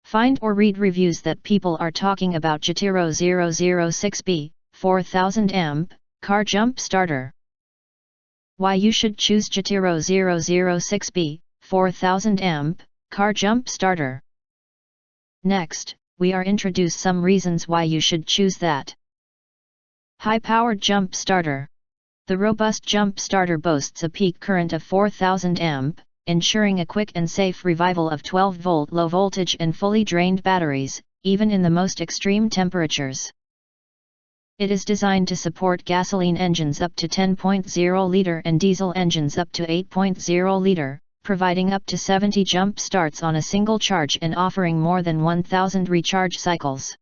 Find or read reviews that people are talking about giatero 006B, 4000 amp, car jump starter. Why you should choose giatero 006B, 4000 amp, car jump starter. Next, we are introduce some reasons why you should choose that. High-powered jump starter. The robust jump starter boasts a peak current of 4000 amp, ensuring a quick and safe revival of 12-volt low-voltage and fully drained batteries, even in the most extreme temperatures. It is designed to support gasoline engines up to 10.0 liter and diesel engines up to 8.0 liter, providing up to 70 jump starts on a single charge and offering more than 1000 recharge cycles.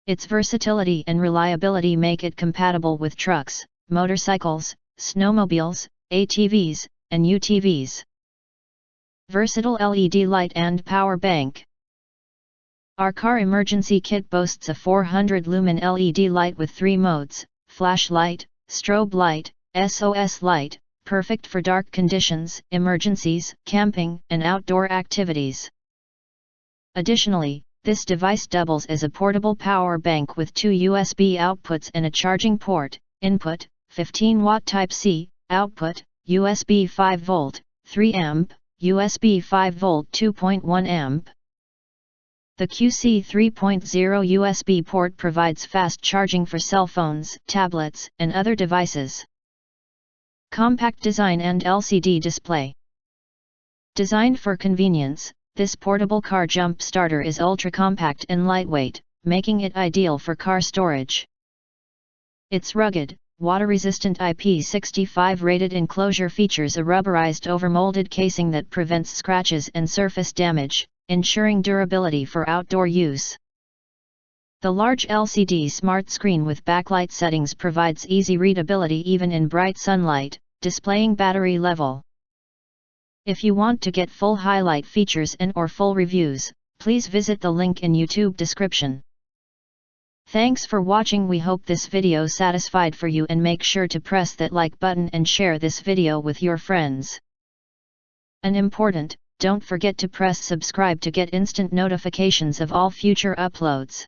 Its versatility and reliability make it compatible with trucks, motorcycles, snowmobiles, ATVs, and UTVs. Versatile LED light and power bank. Our car emergency kit boasts a 400 lumen LED light with 3 modes: flashlight, strobe light, SOS light, perfect for dark conditions, emergencies, camping, and outdoor activities. Additionally, this device doubles as a portable power bank with 2 USB outputs and a charging port: input, 15-watt Type-C, output, USB 5V, 3 amp, USB 5V 2.1 amp. The QC 3.0 USB port provides fast charging for cell phones, tablets, and other devices. Compact design and LCD display. Designed for convenience, this portable car jump starter is ultra-compact and lightweight, making it ideal for car storage. Its rugged, water-resistant IP65 rated enclosure features a rubberized overmolded casing that prevents scratches and surface damage, ensuring durability for outdoor use. The large LCD smart screen with backlight settings provides easy readability even in bright sunlight, displaying battery level. If you want to get full highlight features and/or full reviews, please visit the link in YouTube description. Thanks for watching. We hope this video satisfied for you, and make sure to press that like button and share this video with your friends. And important, don't forget to press subscribe to get instant notifications of all future uploads.